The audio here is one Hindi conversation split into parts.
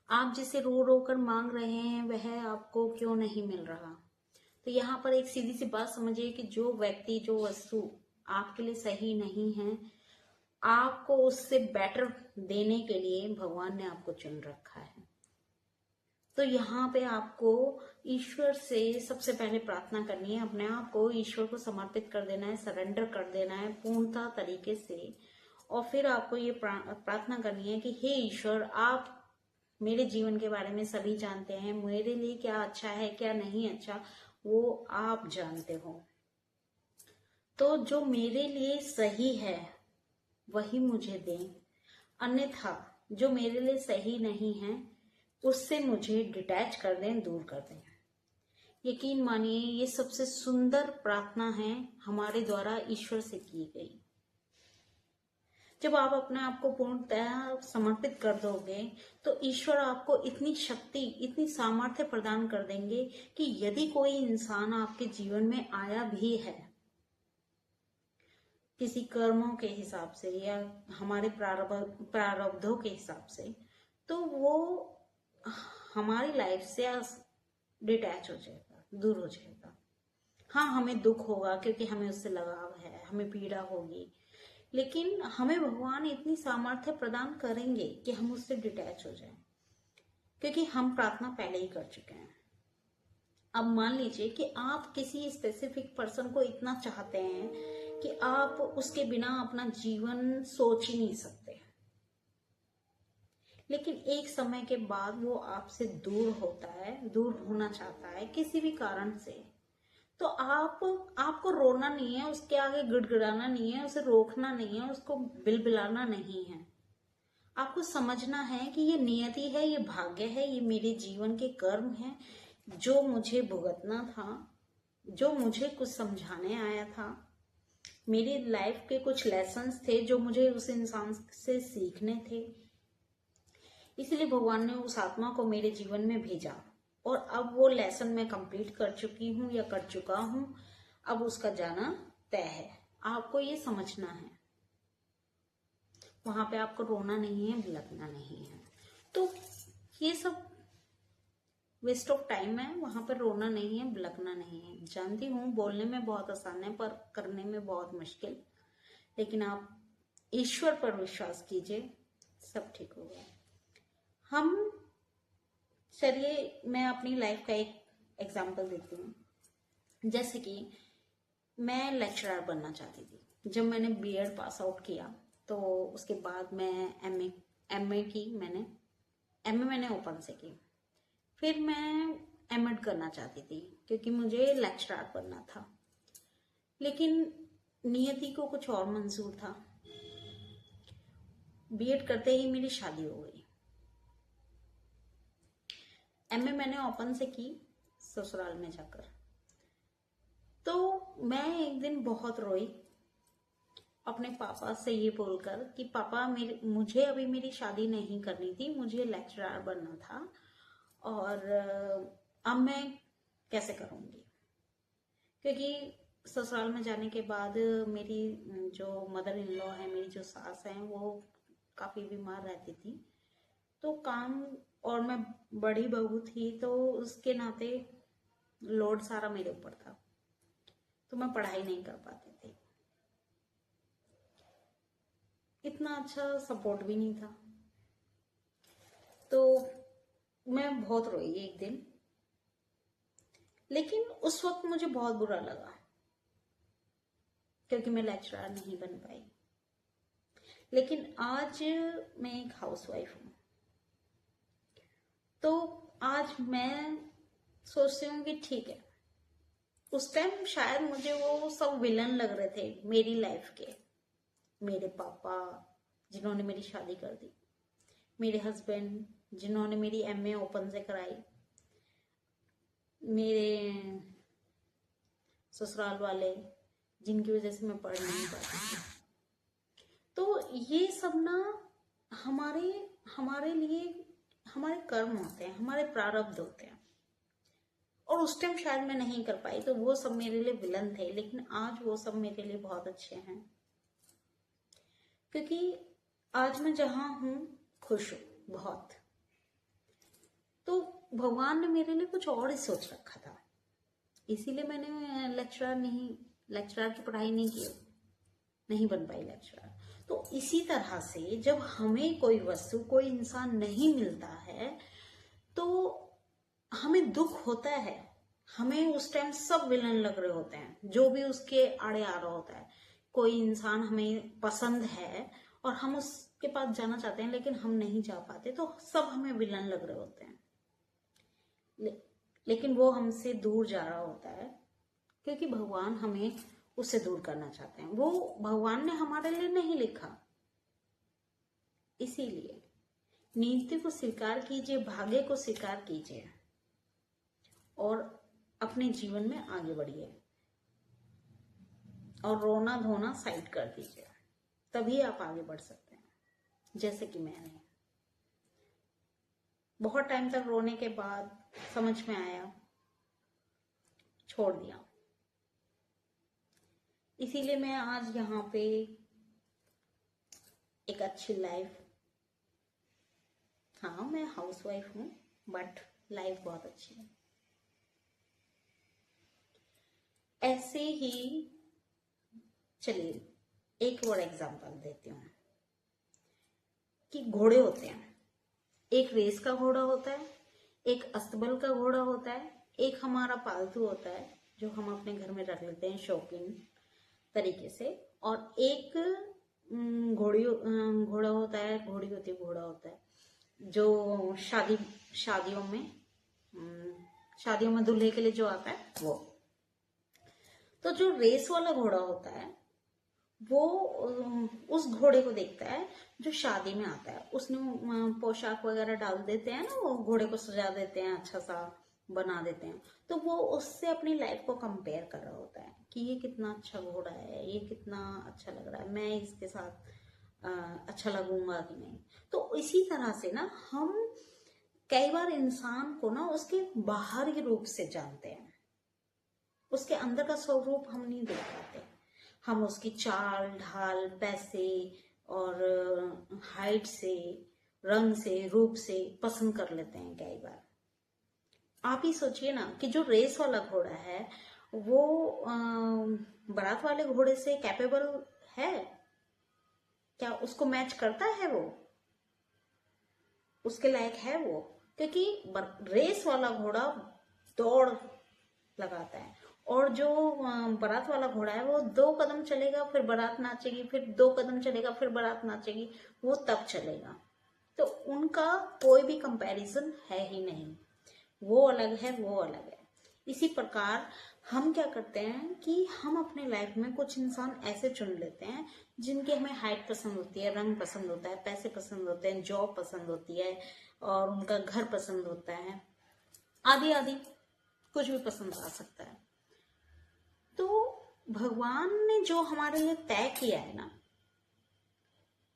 आप जिसे रो रो कर मांग रहे हैं वह आपको क्यों नहीं मिल रहा। तो यहाँ पर एक सीधी सी बात समझिए कि जो व्यक्ति जो वस्तु आपके लिए सही नहीं है, आपको उससे बेटर देने के लिए भगवान ने आपको चुन रखा है। तो यहाँ पे आपको ईश्वर से सबसे पहले प्रार्थना करनी है, अपने आप को ईश्वर को समर्पित कर देना है, सरेंडर कर देना है पूर्णता तरीके से। और फिर आपको ये प्रार्थना करनी है कि हे ईश्वर, आप मेरे जीवन के बारे में सभी जानते हैं, मेरे लिए क्या अच्छा है क्या नहीं अच्छा वो आप जानते हो। तो जो मेरे लिए सही है वही मुझे दें, अन्यथा जो मेरे लिए सही नहीं है उससे मुझे डिटैच कर दें, दूर कर दें। यकीन मानिए ये सबसे सुंदर प्रार्थना है हमारे द्वारा ईश्वर से की गई। जब आप अपने आप को पूर्णतः समर्पित कर दोगे तो ईश्वर आपको इतनी शक्ति, इतनी सामर्थ्य प्रदान कर देंगे कि यदि कोई इंसान आपके जीवन में आया भी है किसी कर्मों के हिसाब से या हमारे प्रारब्धों के हिसाब से, तो वो हमारी लाइफ से डिटैच हो जाएगा, दूर हो जाएगा। हाँ, हमें दुख होगा क्योंकि हमें उससे लगाव है, हमें पीड़ा होगी, लेकिन हमें भगवान इतनी सामर्थ्य प्रदान करेंगे कि हम उससे डिटैच हो जाएं, क्योंकि हम प्रार्थना पहले ही कर चुके हैं। अब मान लीजिए कि आप किसी स्पेसिफिक पर्सन को इतना चाहते हैं कि आप उसके बिना अपना जीवन सोच ही नहीं सकते, लेकिन एक समय के बाद वो आपसे दूर होता है, दूर होना चाहता है किसी भी कारण से, तो आपको रोना नहीं है, उसके आगे गिड़गिड़ाना नहीं है, उसे रोकना नहीं है, उसको बिलबिलाना नहीं है। आपको समझना है कि ये नियति है, ये भाग्य है, ये मेरे जीवन के कर्म है, जो मुझे भुगतना था, जो मुझे कुछ समझाने आया था, मेरी लाइफ के कुछ लेसन्स थे जो मुझे उस इंसान से सीखने थे। इसलिए भगवान ने उस आत्मा को मेरे जीवन में भेजा और अब वो लेसन मैं कंप्लीट कर चुकी हूँ या कर चुका हूँ, अब उसका जाना तय है। आपको ये समझना है, वहां पे आपको रोना नहीं है, बिलखना नहीं है। तो ये सब वेस्ट ऑफ टाइम है, वहां पर रोना नहीं है, बिलखना नहीं है। जानती हूँ बोलने में बहुत आसान है पर करने में बहुत मुश्किल, लेकिन आप ईश्वर पर विश्वास कीजिए, सब ठीक होगा। हम चलिए मैं अपनी लाइफ का एक एग्जाम्पल देती हूँ। जैसे कि मैं लेक्चरर बनना चाहती थी। जब मैंने बीएड पास आउट किया तो उसके बाद मैं एमए की, मैंने ओपन से की। फिर मैं एमएड करना चाहती थी क्योंकि मुझे लेक्चरर बनना था, लेकिन नियति को कुछ और मंजूर था। बीएड करते ही मेरी शादी हो गई। एमए मैंने ओपन से की ससुराल में जाकर। तो मैं एक दिन बहुत रोई अपने पापा से ये बोलकर कि पापा, मुझे अभी मेरी शादी नहीं करनी थी, मुझे लेक्चरर बनना था और अब मैं कैसे करूँगी। क्योंकि ससुराल में जाने के बाद मेरी जो मदर इन लॉ है, मेरी जो सास हैं, वो काफ़ी बीमार रहती थी। तो काम, और मैं बड़ी बहू थी तो उसके नाते लोड सारा मेरे ऊपर था, तो मैं पढ़ाई नहीं कर पाती थी। इतना अच्छा सपोर्ट भी नहीं था। तो मैं बहुत रोई एक दिन, लेकिन उस वक्त मुझे बहुत बुरा लगा क्योंकि मैं लेक्चरर नहीं बन पाई। लेकिन आज मैं एक हाउसवाइफ हूँ, तो आज मैं सोचती हूँ कि ठीक है, उस टाइम शायद मुझे वो सब विलन लग रहे थे मेरी लाइफ के। मेरे पापा जिन्होंने मेरी शादी कर दी, मेरे हस्बैंड जिन्होंने मेरी एमए ओपन से कराई, मेरे ससुराल वाले जिनकी वजह से मैं पढ़ नहीं पाती थी। तो ये सब ना हमारे हमारे लिए हमारे कर्म होते हैं, हमारे प्रारब्ध होते हैं, और उस टाइम शायद मैं नहीं कर पाई तो वो सब मेरे लिए विलन थे, लेकिन आज वो सब मेरे लिए बहुत अच्छे हैं क्योंकि आज मैं जहां हूं खुश हूं बहुत। तो भगवान ने मेरे लिए कुछ और ही सोच रखा था, इसीलिए मैंने लेक्चरर की पढ़ाई नहीं की, नहीं बन पाई लेक्चरर। तो इसी तरह से जब हमें कोई वस्तु, कोई इंसान नहीं मिलता है तो हमें दुख होता है, हमें उस टाइम सब विलन लग रहे होते हैं, जो भी उसके आड़े आ रहा होता है। कोई इंसान हमें पसंद है और हम उसके पास जाना चाहते हैं लेकिन हम नहीं जा पाते, तो सब हमें विलन लग रहे होते हैं। लेकिन वो हमसे दूर जा रहा होता है क्योंकि भगवान हमें उससे दूर करना चाहते हैं। वो भगवान ने हमारे लिए नहीं लिखा। इसीलिए नियति को स्वीकार कीजिए, भाग्य को स्वीकार कीजिए और अपने जीवन में आगे बढ़िए और रोना धोना साइड कर दीजिए, तभी आप आगे बढ़ सकते हैं। जैसे कि मैंने बहुत टाइम तक रोने के बाद समझ में आया, छोड़ दिया। इसीलिए मैं आज यहाँ पे एक अच्छी लाइफ, हाँ मैं हाउसवाइफ हूँ बट लाइफ बहुत अच्छी है। ऐसे ही चलिए एक और एग्जांपल देती हूँ कि घोड़े होते हैं, एक रेस का घोड़ा होता है, एक अस्तबल का घोड़ा होता है, एक हमारा पालतू होता है जो हम अपने घर में रख लेते हैं शौकीन तरीके से, और एक घोड़ा होता है, घोड़ी होती है, घोड़ा होता है जो शादियों में दूल्हे के लिए जो आता है वो। तो जो रेस वाला घोड़ा होता है वो उस घोड़े को देखता है जो शादी में आता है, उसने पोशाक वगैरह डाल देते हैं ना, वो घोड़े को सजा देते हैं, अच्छा सा बना देते हैं, तो वो उससे अपनी लाइफ को कंपेयर कर रहा होता है कि ये कितना अच्छा घोड़ा है, ये कितना अच्छा लग रहा है, मैं इसके साथ अच्छा लगूंगा कि नहीं। तो इसी तरह से ना हम कई बार इंसान को ना उसके बाहरी रूप से जानते हैं, उसके अंदर का स्वरूप हम नहीं देख पाते। हम उसकी चाल ढाल, पैसे और हाइट से, रंग से, रूप से पसंद कर लेते हैं कई बार। आप ही सोचिए ना कि जो रेस वाला घोड़ा है वो बारात वाले घोड़े से कैपेबल है क्या? उसको मैच करता है वो? उसके लायक है वो? क्योंकि रेस वाला घोड़ा दौड़ लगाता है और जो बारात वाला घोड़ा है वो 2 कदम चलेगा फिर बारात नाचेगी, फिर 2 कदम चलेगा फिर बारात नाचेगी, वो तब चलेगा। तो उनका कोई भी कंपैरिजन है ही नहीं, वो अलग है, वो अलग है। इसी प्रकार हम क्या करते हैं कि हम अपने लाइफ में कुछ इंसान ऐसे चुन लेते हैं जिनकी हमें हाइट पसंद होती है, रंग पसंद होता है, पैसे पसंद होते हैं, जॉब पसंद होती है और उनका घर पसंद होता है, आदि आदि कुछ भी पसंद आ सकता है। तो भगवान ने जो हमारे लिए तय किया है ना,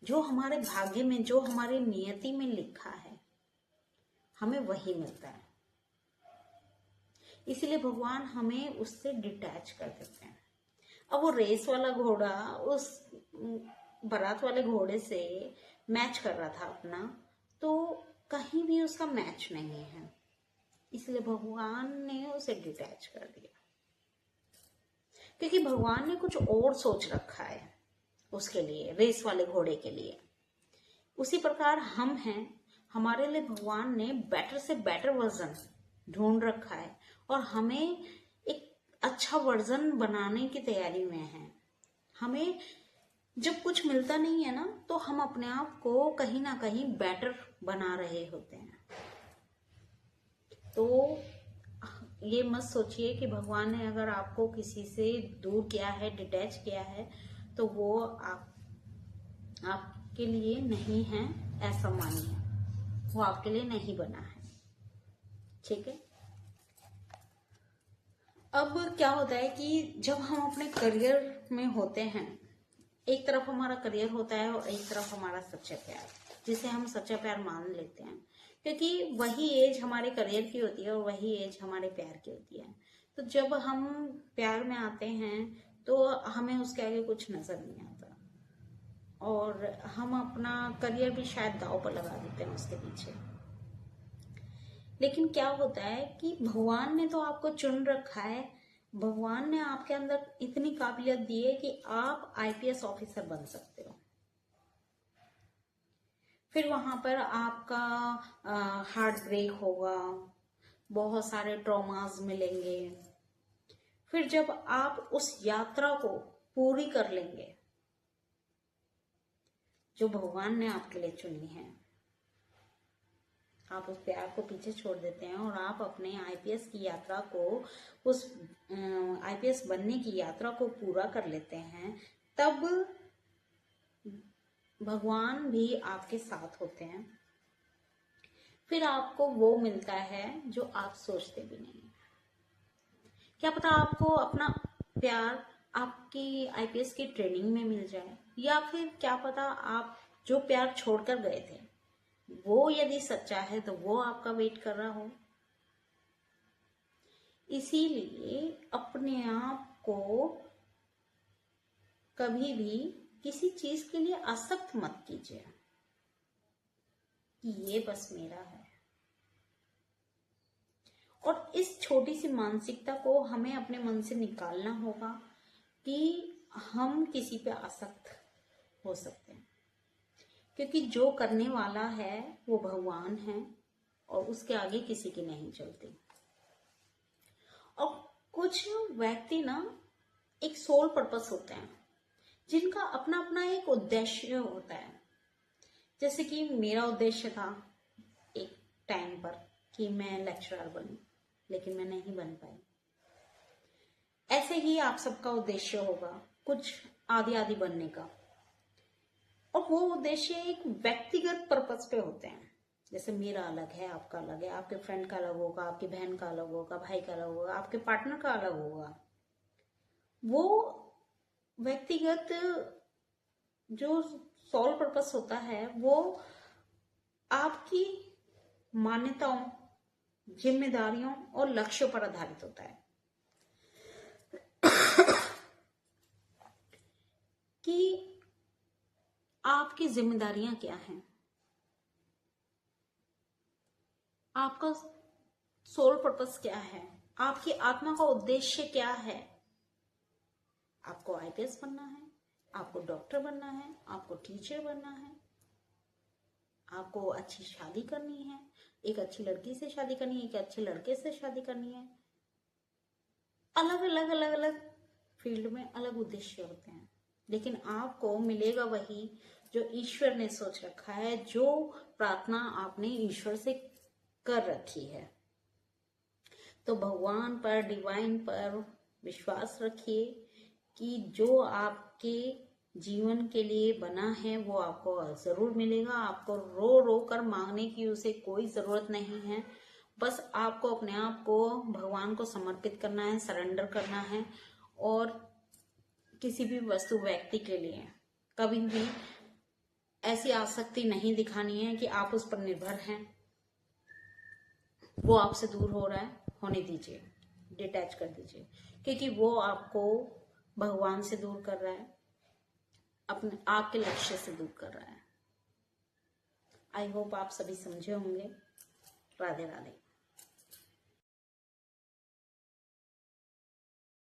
जो हमारे भाग्य में, जो हमारी नियति में लिखा है, हमें वही मिलता है। इसीलिए भगवान हमें उससे डिटैच कर देते हैं। अब वो रेस वाला घोड़ा उस बारात वाले घोड़े से मैच कर रहा था अपना, तो कहीं भी उसका मैच नहीं है, इसलिए भगवान ने उसे डिटैच कर दिया, क्योंकि भगवान ने कुछ और सोच रखा है उसके लिए, रेस वाले घोड़े के लिए। उसी प्रकार हम हैं, हमारे लिए भगवान ने बेटर से बेटर वर्जन ढूंढ रखा है और हमें एक अच्छा वर्जन बनाने की तैयारी में है। हमें जब कुछ मिलता नहीं है ना, तो हम अपने आप को कहीं ना कहीं बेटर बना रहे होते हैं। तो ये मत सोचिए कि भगवान ने अगर आपको किसी से दूर किया है, डिटैच किया है, तो वो आपके लिए नहीं है, ऐसा मानिए, वो आपके लिए नहीं बना है। ठीक है। अब क्या होता है कि जब हम अपने करियर में होते हैं, एक तरफ हमारा करियर होता है और एक तरफ हमारा सच्चा प्यार, जिसे हम सच्चा प्यार मान लेते हैं, क्योंकि वही एज हमारे करियर की होती है और वही एज हमारे प्यार की होती है। तो जब हम प्यार में आते हैं तो हमें उसके आगे कुछ नजर नहीं आता और हम अपना करियर भी शायद दांव पर लगा देते हैं उसके पीछे। लेकिन क्या होता है कि भगवान ने तो आपको चुन रखा है, भगवान ने आपके अंदर इतनी काबिलियत दी है कि आप आईपीएस ऑफिसर बन सकते हो। फिर वहां पर आपका हार्ट ब्रेक होगा, बहुत सारे ट्रॉमास मिलेंगे। फिर जब आप उस यात्रा को पूरी कर लेंगे जो भगवान ने आपके लिए चुनी है, आप उस प्यार को पीछे छोड़ देते हैं और आप अपने आईपीएस की यात्रा को, उस आईपीएस बनने की यात्रा को पूरा कर लेते हैं, तब भगवान भी आपके साथ होते हैं। फिर आपको वो मिलता है जो आप सोचते भी नहीं। क्या पता आपको अपना प्यार आपकी आईपीएस की ट्रेनिंग में मिल जाए, या फिर क्या पता आप जो प्यार छोड़कर गए थे वो यदि सच्चा है तो वो आपका वेट कर रहा हो। इसीलिए अपने आप को कभी भी किसी चीज के लिए आसक्त मत कीजिए कि ये बस मेरा है। और इस छोटी सी मानसिकता को हमें अपने मन से निकालना होगा कि हम किसी पे आसक्त हो सकते हैं, क्योंकि जो करने वाला है वो भगवान है और उसके आगे किसी की नहीं चलती। और कुछ व्यक्ति ना एक सोल पर्पस होते हैं जिनका अपना अपना एक उद्देश्य होता है। जैसे कि मेरा उद्देश्य था एक टाइम पर कि मैं लेक्चरर बनूं, लेकिन मैं नहीं बन पाई। ऐसे ही आप सबका उद्देश्य होगा कुछ आदि आदि बनने का, और वो उद्देश्य एक व्यक्तिगत पर्पस पे होते हैं। जैसे मेरा अलग है, आपका अलग है, आपके फ्रेंड का अलग होगा, आपकी बहन का अलग होगा, भाई का अलग होगा, आपके पार्टनर का अलग होगा। वो व्यक्तिगत जो सोल पर्पस होता है वो आपकी मान्यताओं, जिम्मेदारियों और लक्ष्यों पर आधारित होता है कि आपकी जिम्मेदारियां क्या हैं, आपका सोल पर्पस क्या है, आपकी आत्मा का उद्देश्य क्या है। आपको आईपीएस बनना है, आपको डॉक्टर बनना है, आपको टीचर बनना है, आपको अच्छी शादी करनी है, एक अच्छी लड़की से शादी करनी है, एक अच्छे लड़के से शादी करनी है। अलग अलग अलग अलग फील्ड में अलग उद्देश्य होते हैं, लेकिन आपको मिलेगा वही जो ईश्वर ने सोच रखा है, जो प्रार्थना आपने ईश्वर से कर रखी है। तो भगवान पर, डिवाइन पर विश्वास रखिए कि जो आपके जीवन के लिए बना है वो आपको जरूर मिलेगा। आपको रो रो कर मांगने की उसे कोई जरूरत नहीं है। बस आपको अपने आप को भगवान को समर्पित करना है, सरेंडर करना है, और किसी भी वस्तु, व्यक्ति के लिए कभी भी ऐसी आसक्ति नहीं दिखानी है कि आप उस पर निर्भर हैं। वो आपसे दूर हो रहा है, होने दीजिए, डिटैच कर दीजिए, क्योंकि वो आपको भगवान से दूर कर रहा है, अपने आपके लक्ष्य से दूर कर रहा है। आई होप आप सभी समझे होंगे। राधे राधे।